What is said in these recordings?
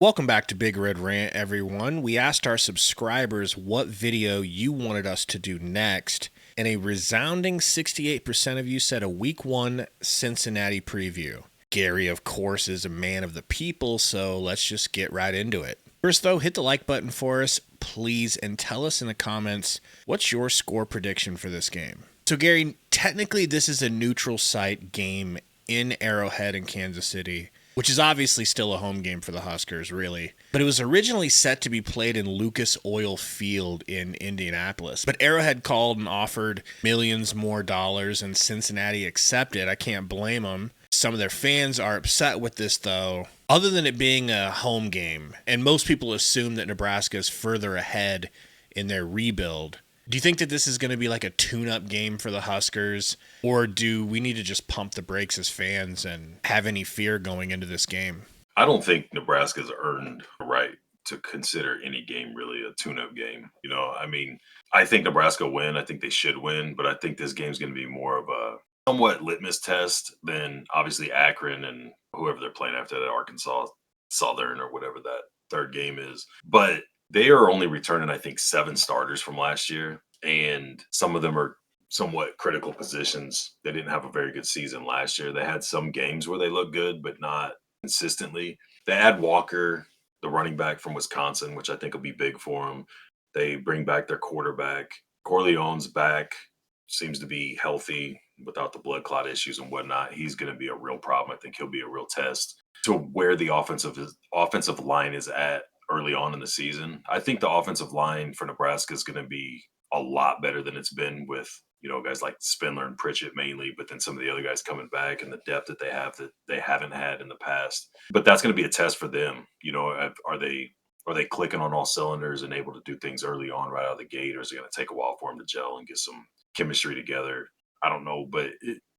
Welcome back to Big Red Rant, everyone. We asked our subscribers what video you wanted us to do next, and a resounding 68% of you said a Week 1 Cincinnati preview. Gary, of course, is a man of the people, so let's just get right into it. First, though, hit the like button for us, please, and tell us in the comments what's your score prediction for this game. So, Gary, technically, this is a neutral site game in Arrowhead in Kansas City, which is obviously still a home game for the Huskers, really. But it was originally set to be played in Lucas Oil Field in Indianapolis. But Arrowhead called and offered millions more dollars, and Cincinnati accepted. I can't blame them. Some of their fans are upset with this, though. Other than it being a home game, and most people assume that Nebraska is further ahead in their rebuild, do you think that this is going to be like a tune-up game for the Huskers, or do we need to just pump the brakes as fans and have any fear going into this game? I don't think Nebraska's earned the right to consider any game really a tune-up game. I think Nebraska win. I think they should win, but I think this game's going to be more of a somewhat litmus test than obviously Akron and whoever they're playing after that, Arkansas, Southern, or whatever that third game is. But they are only returning, I think, 7 starters from last year, and some of them are somewhat critical positions. They didn't have a very good season last year. They had some games where they looked good, but not consistently. They add Walker, the running back from Wisconsin, which I think will be big for them. They bring back their quarterback. Corleone's back, seems to be healthy without the blood clot issues and whatnot. He's going to be a real problem. I think he'll be a real test to where the offensive line is at early on in the season. I think the offensive line for Nebraska is going to be a lot better than it's been with guys like Spindler and Pritchett mainly, but then some of the other guys coming back and the depth that they haven't had in the past. But that's going to be a test for them. Are they clicking on all cylinders and able to do things early on right out of the gate, or is it going to take a while for them to gel and get some chemistry together? I don't know, but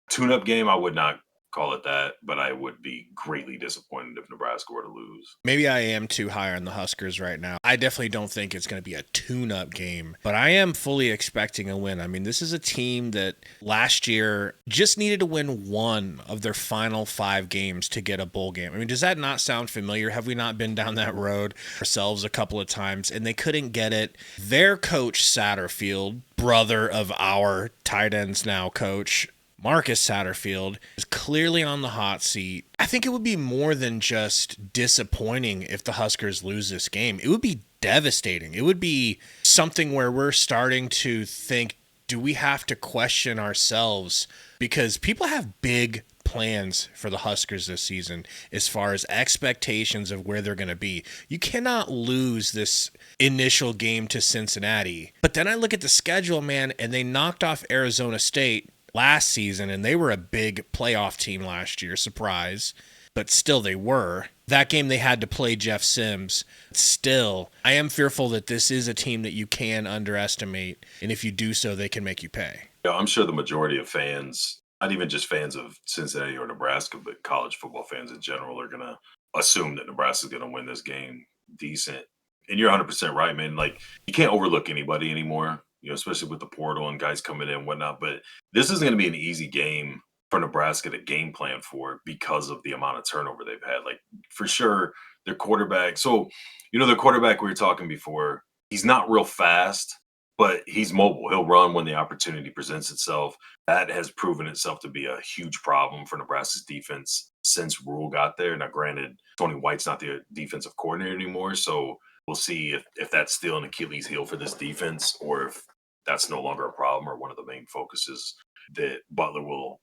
tune-up game, I would not call it that, but I would be greatly disappointed if Nebraska were to lose. Maybe I am too high on the Huskers right now. I definitely don't think it's going to be a tune-up game, but I am fully expecting a win. I mean, this is a team that last year just needed to win one of their final 5 games to get a bowl game. I mean, does that not sound familiar? Have we not been down that road ourselves a couple of times, and they couldn't get it? Their coach, Satterfield, brother of our tight ends now coach, Marcus Satterfield, is clearly on the hot seat. I think it would be more than just disappointing if the Huskers lose this game. It would be devastating. It would be something where we're starting to think, do we have to question ourselves? Because people have big plans for the Huskers this season as far as expectations of where they're going to be. You cannot lose this initial game to Cincinnati. But then I look at the schedule, man, and they knocked off Arizona State last season, and they were a big playoff team last year. Surprise. But still they were. That game they had to play Jeff Sims. Still, I am fearful that this is a team that you can underestimate, and if you do so, they can make you pay. Yeah, I'm sure the majority of fans, not even just fans of Cincinnati or Nebraska, but college football fans in general, are going to assume that Nebraska is going to win this game decent. And you're 100% right, man. Like, you can't overlook anybody anymore, especially with the portal and guys coming in and whatnot. But this isn't going to be an easy game for Nebraska to game plan for because of the amount of turnover they've had. Like, for sure, their quarterback. So, the quarterback we were talking before, he's not real fast, but he's mobile. He'll run when the opportunity presents itself. That has proven itself to be a huge problem for Nebraska's defense since Rule got there. Now, granted, Tony White's not the defensive coordinator anymore, so we'll see if that's still an Achilles heel for this defense, or if that's no longer a problem or one of the main focuses that Butler will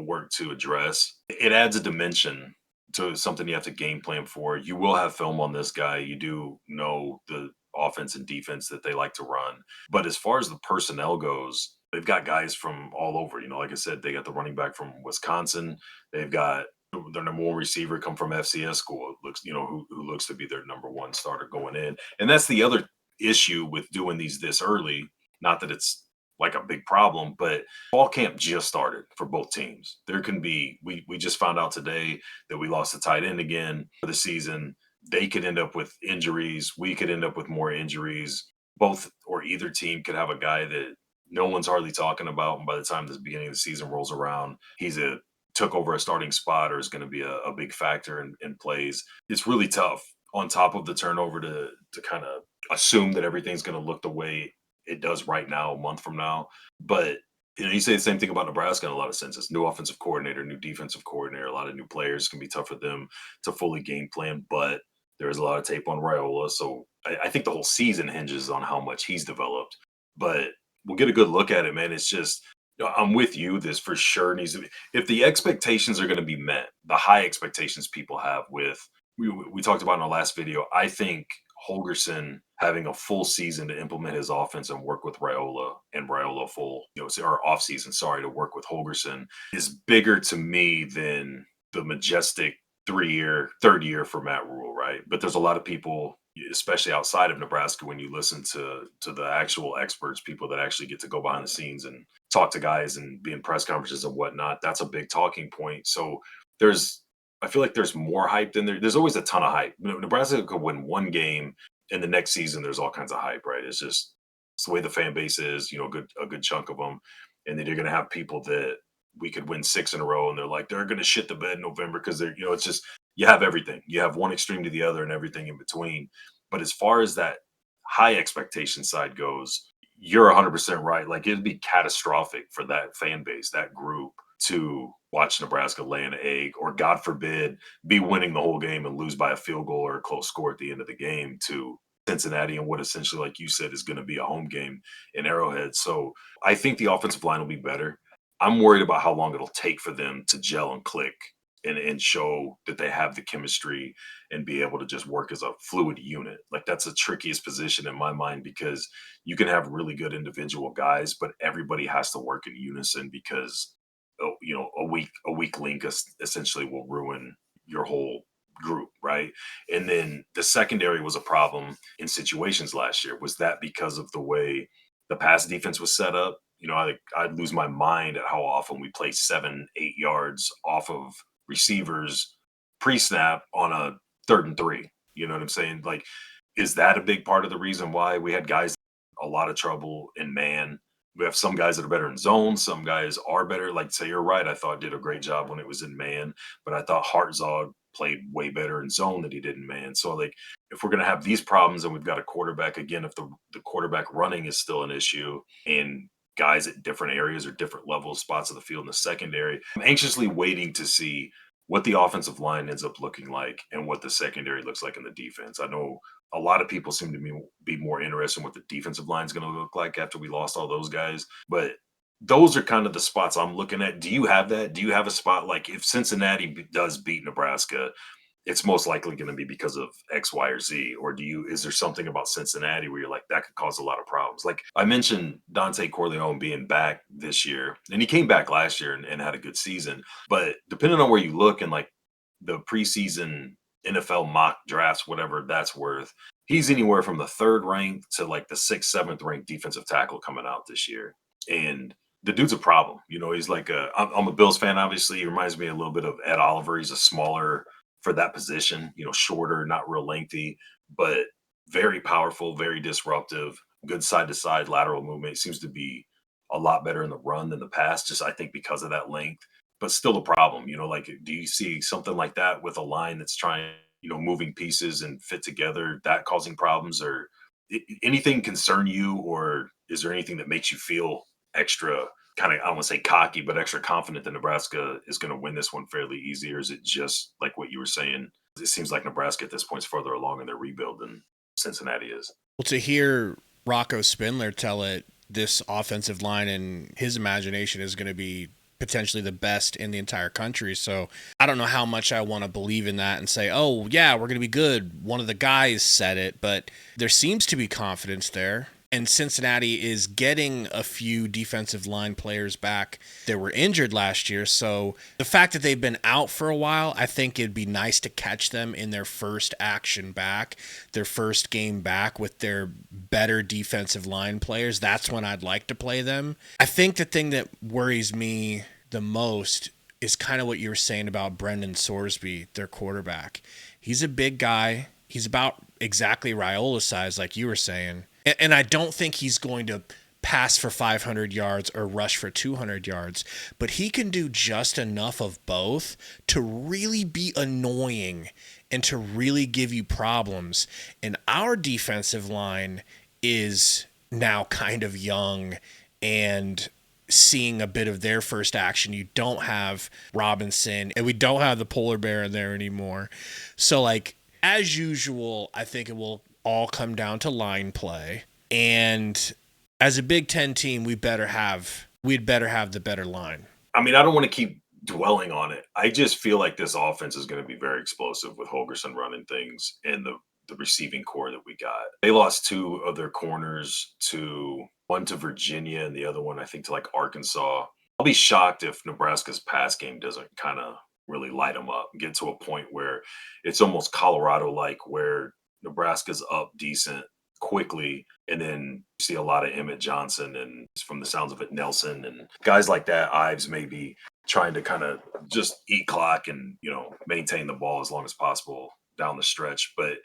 work to address. It adds a dimension to something you have to game plan for. You will have film on this guy. You do know the offense and defense that they like to run. But as far as the personnel goes, they've got guys from all over. Like I said, they got the running back from Wisconsin. They've got their number 1 receiver come from FCS school. It looks, who looks to be their number 1 starter going in. And that's the other issue with doing these this early. Not that it's like a big problem, but fall camp just started for both teams. There can be, we just found out today that we lost a tight end again for the season. They could end up with injuries. We could end up with more injuries. Both or either team could have a guy that no one's hardly talking about. And by the time the beginning of the season rolls around, took over a starting spot or is going to be a big factor in plays. It's really tough on top of the turnover to kind of assume that everything's going to look the way it does right now, a month from now. But you say the same thing about Nebraska in a lot of senses. New offensive coordinator, new defensive coordinator, a lot of new players. Can be tough for them to fully game plan, but there is a lot of tape on Raiola, so I think the whole season hinges on how much he's developed. But we'll get a good look at it, man. It's just I'm with you. This for sure needs to be. If the expectations are going to be met, the high expectations people have with we talked about in our last video. I think Holgerson having a full season to implement his offense and work with Raiola and Raiola full, or off season, sorry, to work with Holgerson is bigger to me than the majestic third year for Matt Rule, right? But there's a lot of people, especially outside of Nebraska, when you listen to the actual experts, people that actually get to go behind the scenes and talk to guys and be in press conferences and whatnot. That's a big talking point. So there's I feel like there's more hype than there's always a ton of hype. Nebraska could win one game, and the next season there's all kinds of hype, right? It's the way the fan base is, a good chunk of them, and then you're going to have people that we could win 6 in a row, and they're going to shit the bed in November because it's just you have everything. You have one extreme to the other, and everything in between. But as far as that high expectation side goes, you're 100% right. Like it'd be catastrophic for that fan base, that group, to watch Nebraska lay an egg, or God forbid, be winning the whole game and lose by a field goal or a close score at the end of the game to Cincinnati, and what essentially, like you said, is going to be a home game in Arrowhead. So I think the offensive line will be better. I'm worried about how long it'll take for them to gel and click and show that they have the chemistry and be able to just work as a fluid unit. Like that's the trickiest position in my mind, because you can have really good individual guys, but everybody has to work in unison, because a weak link essentially will ruin your whole group, right? And then the secondary was a problem in situations last year. Was that because of the way the pass defense was set up? I'd lose my mind at how often we play 7-8 yards off of receivers pre-snap on a 3rd and 3. You know what I'm saying? Like, is that a big part of the reason why we had guys a lot of trouble in man? We have some guys that are better in zone. Some guys are better. Like, say, you're right. I thought did a great job when it was in man, but I thought Hartzog played way better in zone than he did in man. So, like, if we're going to have these problems and we've got a quarterback, again, if the quarterback running is still an issue and guys at different areas or different levels, spots of the field in the secondary, I'm anxiously waiting to see what the offensive line ends up looking like and what the secondary looks like in the defense. I know a lot of people seem to be more interested in what the defensive line is going to look like after we lost all those guys. But those are kind of the spots I'm looking at. Do you have that? Do you have a spot like if Cincinnati does beat Nebraska, it's most likely going to be because of X, Y, or Z? Or is there something about Cincinnati where you're like, that could cause a lot of problems? Like I mentioned Dante Corleone being back this year, and he came back last year and had a good season. But depending on where you look and like the preseason NFL mock drafts, whatever that's worth, he's anywhere from the 3rd ranked to like the 6th, 7th ranked defensive tackle coming out this year. And the dude's a problem. He's like I'm a Bills fan, obviously. He reminds me a little bit of Ed Oliver. He's a smaller for that position, shorter, not real lengthy, but very powerful, very disruptive, good side to side lateral movement. Seems to be a lot better in the run than the pass, just I think because of that length, but still a problem. Like, do you see something like that with a line that's trying, moving pieces and fit together, that causing problems? Or anything concern you, or is there anything that makes you feel extra kind of, I don't want to say cocky, but extra confident that Nebraska is going to win this one fairly easy? Or is it just like what you were saying? It seems like Nebraska at this point is further along in their rebuild than Cincinnati is. Well, to hear Rocco Spindler tell it, this offensive line in his imagination is going to be potentially the best in the entire country. So I don't know how much I want to believe in that and say, oh, yeah, we're going to be good. One of the guys said it, but there seems to be confidence there. And Cincinnati is getting a few defensive line players back that were injured last year. So the fact that they've been out for a while, I think it'd be nice to catch them in their first action back, their first game back with their better defensive line players. That's when I'd like to play them. I think the thing that worries me the most is kind of what you were saying about Brendan Sorsby, their quarterback. He's a big guy. He's about exactly Raiola's size, like you were saying. And I don't think he's going to pass for 500 yards or rush for 200 yards, but he can do just enough of both to really be annoying and to really give you problems. And our defensive line is now kind of young and seeing a bit of their first action. You don't have Robinson, and we don't have the polar bear in there anymore. So, like, as usual, I think it will all come down to line play. And as a Big Ten team, we'd better have the better line. I mean, I don't want to keep dwelling on it. I just feel like this offense is going to be very explosive with Holgerson running things and the receiving core that we got. They lost 2 of their corners, one to Virginia and the other one, I think, to like Arkansas. I'll be shocked if Nebraska's pass game doesn't kind of really light them up, get to a point where it's almost Colorado-like, where Nebraska's up decent quickly, and then you see a lot of Emmett Johnson and, from the sounds of it, Nelson and guys like that. Ives maybe trying to kind of just eat clock and, maintain the ball as long as possible down the stretch. But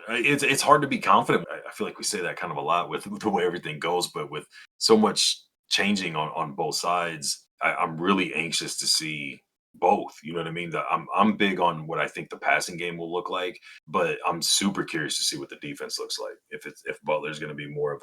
it's hard to be confident. I feel like we say that kind of a lot with the way everything goes, but with so much changing on both sides, I'm really anxious to see both. You know what I mean? I'm big on what I think the passing game will look like, but I'm super curious to see what the defense looks like. If Butler's going to be more of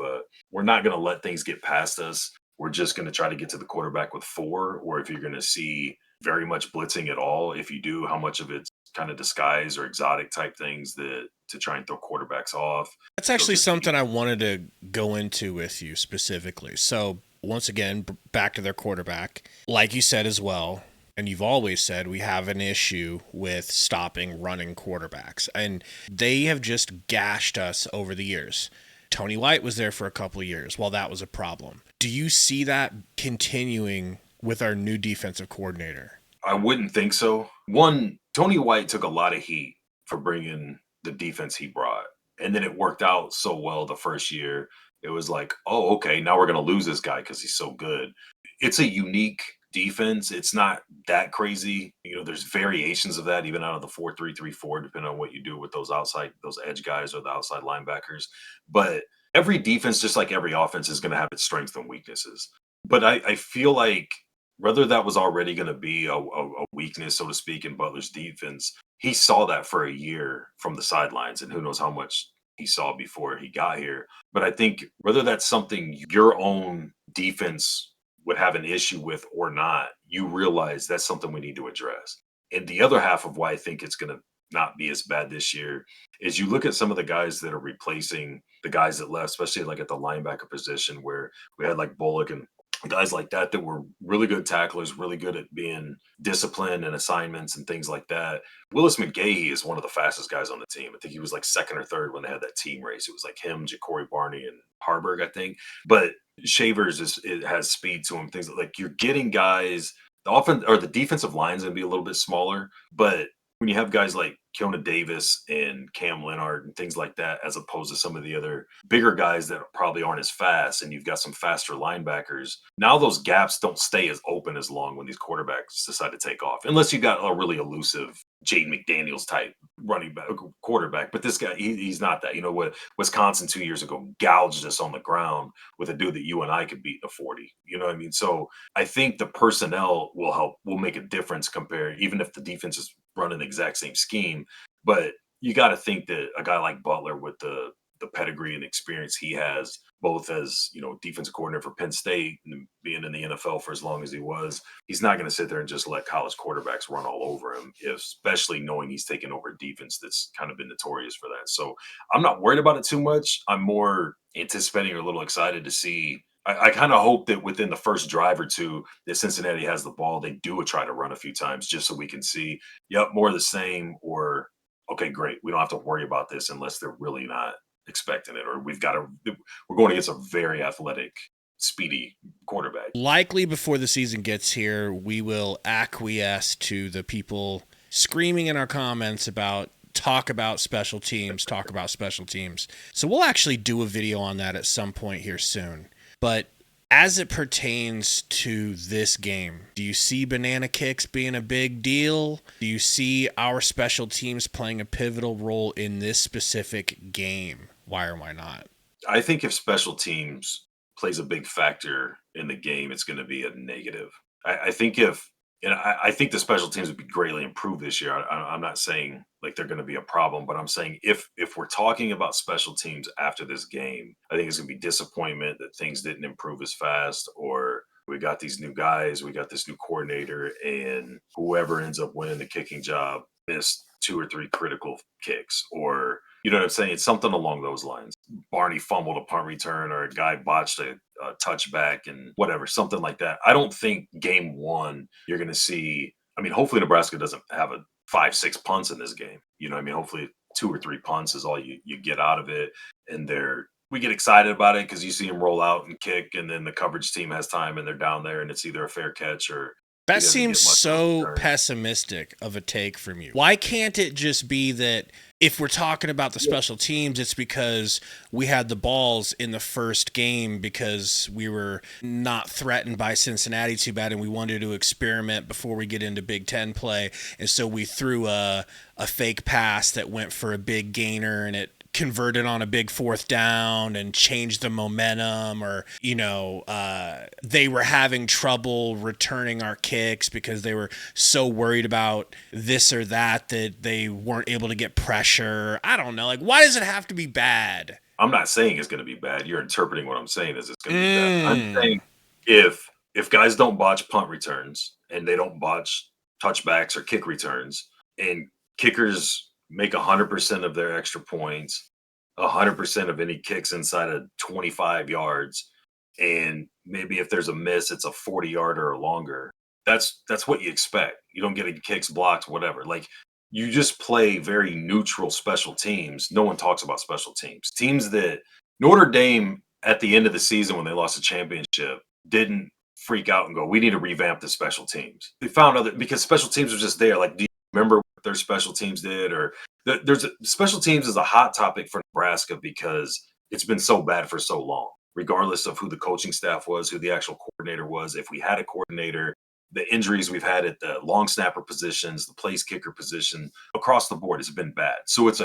we're not going to let things get past us, we're just going to try to get to the quarterback with 4, or if you're going to see very much blitzing at all. If you do, how much of it's kind of disguise or exotic type things to try and throw quarterbacks off. That's actually something I wanted to go into with you specifically. So once again, back to their quarterback, like you said as well, and you've always said, we have an issue with stopping running quarterbacks, and they have just gashed us over the years. Tony White was there for a couple of years. Well, that was a problem. Do you see that continuing with our new defensive coordinator? I wouldn't think so. One, Tony White took a lot of heat for bringing the defense he brought, and then it worked out so well the first year. It was like, oh, okay, now we're going to lose this guy because he's so good. It's a unique defense. It's not that crazy. There's variations of that even out of the 4-3-3-4, depending on what you do with those edge guys or the outside linebackers. But every defense, just like every offense, is going to have its strengths and weaknesses. But I feel like whether that was already going to be a weakness, so to speak, in Butler's defense, he saw that for a year from the sidelines, and who knows how much he saw before he got here. But I think whether that's something your own defense would have an issue with or not, you realize that's something we need to address. And the other half of why I think it's going to not be as bad this year is you look at some of the guys that are replacing the guys that left, especially like at the linebacker position, where we had like Bullock and guys like that were really good tacklers, really good at being disciplined and assignments and things like that. Willis McGahee is one of the fastest guys on the team. I think he was like 2nd or 3rd when they had that team race. It was like him, Ja'Cory Barney, and Harburg, I think. But Shavers has speed to him. Things like you're getting guys. The offense or the defensive line is going to be a little bit smaller, but when you have guys like Keona Davis and Cam Leonard and things like that, as opposed to some of the other bigger guys that probably aren't as fast, and you've got some faster linebackers, now those gaps don't stay as open as long when these quarterbacks decide to take off, unless you got a really elusive Jaden McDaniels type running back quarterback. But this guy, he's not that. What Wisconsin 2 years ago gouged us on the ground with a dude that you and I could beat in a 40. You know what I mean? So I think the personnel will make a difference compared, even if the defense is running the exact same scheme. But you got to think that a guy like Butler, with the pedigree and experience he has, both as defensive coordinator for Penn State and being in the NFL for as long as he was, he's not going to sit there and just let college quarterbacks run all over him, especially knowing he's taken over a defense that's kind of been notorious for that. So I'm not worried about it too much. I'm more anticipating or a little excited to see. I kind of hope that within the first drive or two that Cincinnati has the ball, they do try to run a few times just so we can see, yep, more of the same, or, okay, great, we don't have to worry about this unless they're really not expecting it, or we're going against a very athletic, speedy quarterback. Likely before the season gets here, we will acquiesce to the people screaming in our comments about talk about special teams. So we'll actually do a video on that at some point here soon. But as it pertains to this game, do you see banana kicks being a big deal? Do you see our special teams playing a pivotal role in this specific game? Why or why not? I think if special teams plays a big factor in the game, it's going to be a negative. I think if and I think the special teams would be greatly improved this year. I'm not saying like they're going to be a problem, but I'm saying if we're talking about special teams after this game, I think it's going to be disappointment that things didn't improve as fast, or we got these new guys, we got this new coordinator, and whoever ends up winning the kicking job missed two or three critical kicks, or you know what I'm saying? It's something along those lines. Barney fumbled a punt return, or a guy botched a touchback, and whatever, something like that. I don't think game one you're going to see. I mean, hopefully Nebraska doesn't have a 5-6 punts in this game. You know what I mean? Hopefully 2 or 3 punts is all you get out of it, and we get excited about it because you see him roll out and kick, and then the coverage team has time and they're down there, and it's either a fair catch or he That doesn't seems get much of a so return. pessimistic of a take from you. Why can't it just be that if we're talking about the special teams, it's because we had the balls in the first game because we were not threatened by Cincinnati too bad and we wanted to experiment before we get into Big Ten play. And so we threw a fake pass that went for a big gainer and it converted on a big fourth down and changed the momentum, or they were having trouble returning our kicks because they were so worried about this or that they weren't able to get pressure. I don't know, like, why does it have to be bad? I'm not saying it's going to be bad. You're interpreting what I'm saying as it's going to be bad. I'm saying if guys don't botch punt returns and they don't botch touchbacks or kick returns, and kickers make 100% of their extra points, 100% of any kicks inside of 25 yards, and maybe if there's a miss, it's a 40-yarder or longer. That's what you expect. You don't get any kicks blocked, whatever. Like, you just play very neutral special teams. No one talks about special teams. Teams that Notre Dame at the end of the season when they lost the championship didn't freak out and go, we need to revamp the special teams. They found other, because special teams were just there. Like, do you remember what their special teams did? Or special teams is a hot topic for Nebraska because it's been so bad for so long, regardless of who the coaching staff was, who the actual coordinator was. If we had a coordinator, the injuries we've had at the long snapper positions, the place kicker position, across the board has been bad. So it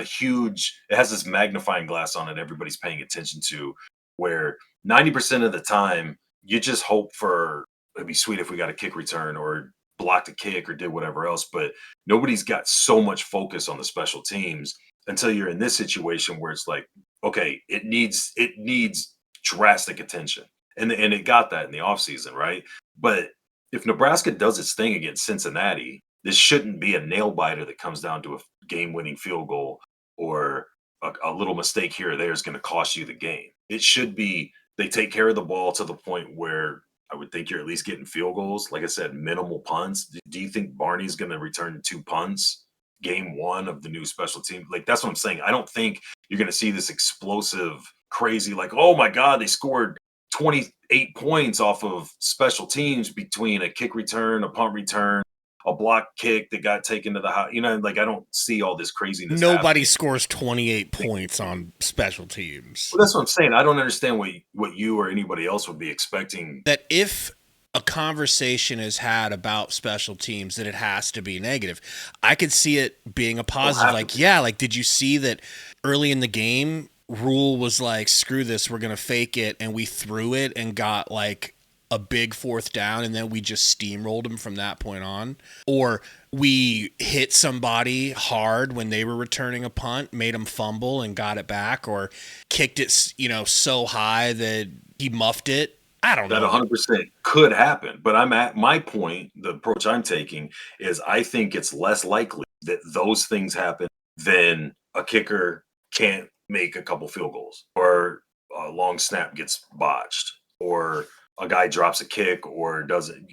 has this magnifying glass on it everybody's paying attention to, where 90% of the time you just hope for, it'd be sweet if we got a kick return or blocked a kick or did whatever else, but nobody's got so much focus on the special teams until you're in this situation where it's like, okay, it needs drastic attention. And it got that in the offseason, right? But if Nebraska does its thing against Cincinnati, this shouldn't be a nail biter that comes down to a game-winning field goal, or a little mistake here or there is going to cost you the game. It should be they take care of the ball to the point where I would think you're at least getting field goals. Like I said, minimal punts. Do you think Barney's going to return 2 punts game one of the new special team? Like, that's what I'm saying. I don't think you're going to see this explosive, crazy, like, oh my God, they scored 28 points off of special teams between a kick return, a punt return, a block kick that got taken to the house. Like, I don't see all this craziness. Nobody happening. scores 28 points on special teams. Well, that's what I'm saying. I don't understand what you or anybody else would be expecting. That if a conversation is had about special teams, that it has to be negative. I could see it being a positive. Like, did you see that early in the game, Rule was like, screw this, we're going to fake it, and we threw it and got like a big fourth down, and then we just steamrolled them from that point on? Or we hit somebody hard when they were returning a punt, made them fumble and got it back, or kicked it, so high that he muffed it. I don't know. That 100% could happen. But I'm at my point, the approach I'm taking is I think it's less likely that those things happen than a kicker can't make a couple field goals, or a long snap gets botched, or a guy drops a kick or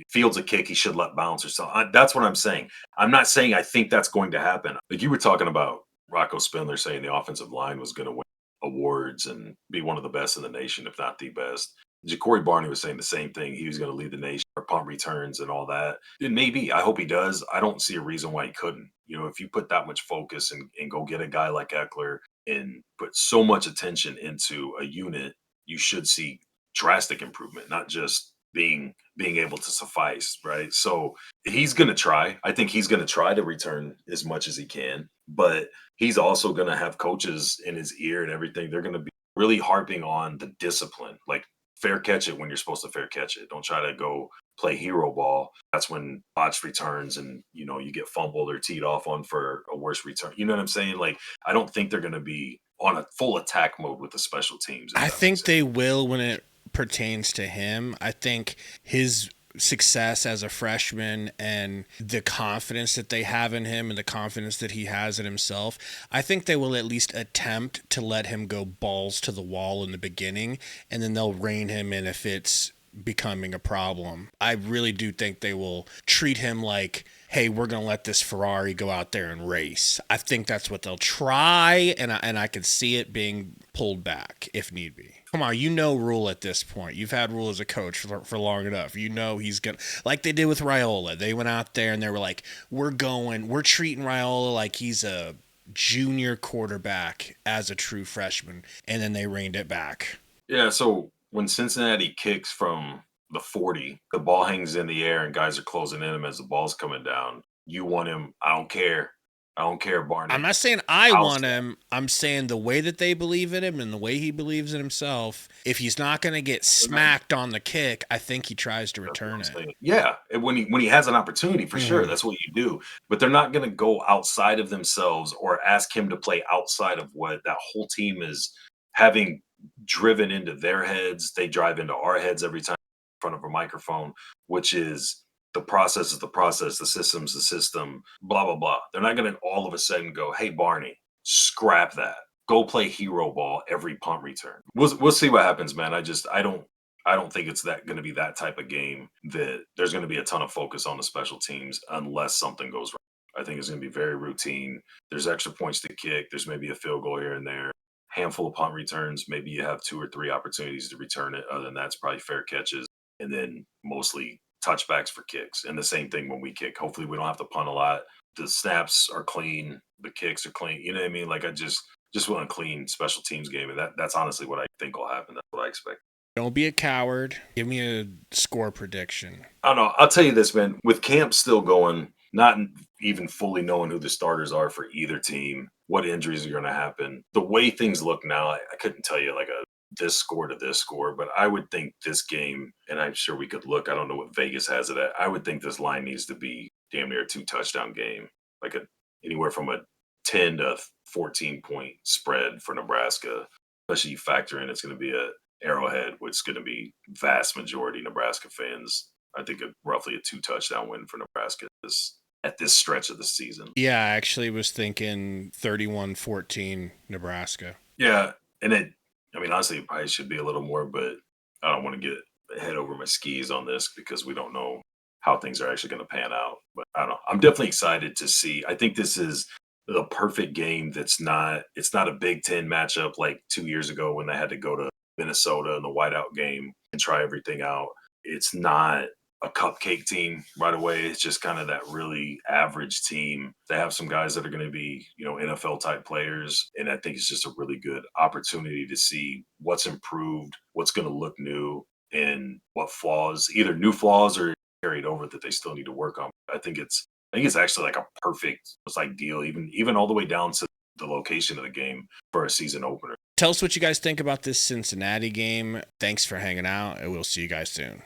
fields a kick he should let bounce or something. That's what I'm saying. I'm not saying I think that's going to happen. Like, you were talking about Rocco Spindler saying the offensive line was going to win awards and be one of the best in the nation, if not the best. Ja'Cory Barney was saying the same thing. He was going to lead the nation for punt returns and all that. And maybe, I hope he does. I don't see a reason why he couldn't. If you put that much focus and go get a guy like Eckler and put so much attention into a unit, you should see drastic improvement, not just being able to suffice, right? So he's going to try. I think he's going to try to return as much as he can, but he's also going to have coaches in his ear and everything. They're going to be really harping on the discipline, like fair catch it when you're supposed to fair catch it. Don't try to go play hero ball. That's when botched returns and you get fumbled or teed off on for a worse return. You know what I'm saying? Like, I don't think they're going to be on a full attack mode with the special teams. If I that makes think sense. they will when it pertains to him. I think his success as a freshman and the confidence that they have in him and the confidence that he has in himself, I think they will at least attempt to let him go balls to the wall in the beginning, and then they'll rein him in if it's becoming a problem. I really do think they will treat him like, hey, we're going to let this Ferrari go out there and race. I think that's what they'll try, and I could see it being pulled back if need be. Come on, Rule at this point. You've had Rule as a coach for long enough. He's going to, like they did with Raiola. They went out there and they were like, we're treating Raiola like he's a junior quarterback as a true freshman, and then they reined it back. Yeah, so when Cincinnati kicks from the 40, the ball hangs in the air and guys are closing in him as the ball's coming down. You want him. I don't care. I don't care, Barney. I'm not saying I want him. I'm saying the way that they believe in him and the way he believes in himself, if he's not going to get smacked on the kick, I think he tries to return it. Yeah, and when he has an opportunity, for sure, that's what you do. But they're not going to go outside of themselves or ask him to play outside of what that whole team is having driven into their heads. They drive into our heads every time in front of a microphone, which is the process, the system's the system, blah, blah, blah. They're not going to all of a sudden go, hey, Barney, scrap that. Go play hero ball every punt return. We'll see what happens, man. I don't think it's going to be that type of game that there's going to be a ton of focus on the special teams unless something goes wrong. I think it's going to be very routine. There's extra points to kick. There's maybe a field goal here and there. Handful of punt returns. Maybe you have 2 or 3 opportunities to return it. Other than that, it's probably fair catches. And then mostly touchbacks for kicks. And the same thing when we kick. Hopefully we don't have to punt a lot. The snaps are clean. The kicks are clean. You know what I mean? Like, I just want a clean special teams game. And that's honestly what I think will happen. That's what I expect. Don't be a coward. Give me a score prediction. I don't know. I'll tell you this, man. With camp still going, not even fully knowing who the starters are for either team, what injuries are going to happen, the way things look now, I couldn't tell you like this score to this score, but I would think this game, and I'm sure we could look, I don't know what Vegas has it at. I would think this line needs to be damn near a 2-touchdown game, like anywhere from a 10 to 14 point spread for Nebraska, especially you factor in it's going to be a Arrowhead, which is going to be vast majority Nebraska fans. I think roughly a 2-touchdown win for Nebraska at this stretch of the season. Yeah, I actually was thinking 31-14 Nebraska. Yeah, and honestly, it probably should be a little more, but I don't want to get head over my skis on this because we don't know how things are actually going to pan out. But I don't know. I'm definitely excited to see. I think this is the perfect game it's not a Big Ten matchup like 2 years ago when they had to go to Minnesota in the whiteout game and try everything out. It's not a cupcake team right away. It's just kind of that really average team. They have some guys that are going to be, NFL type players. And I think it's just a really good opportunity to see what's improved, what's going to look new, and what flaws, either new flaws or carried over that they still need to work on. I think it's actually like a perfect, it's like deal, even all the way down to the location of the game for a season opener. Tell us what you guys think about this Cincinnati game. Thanks for hanging out, and we'll see you guys soon.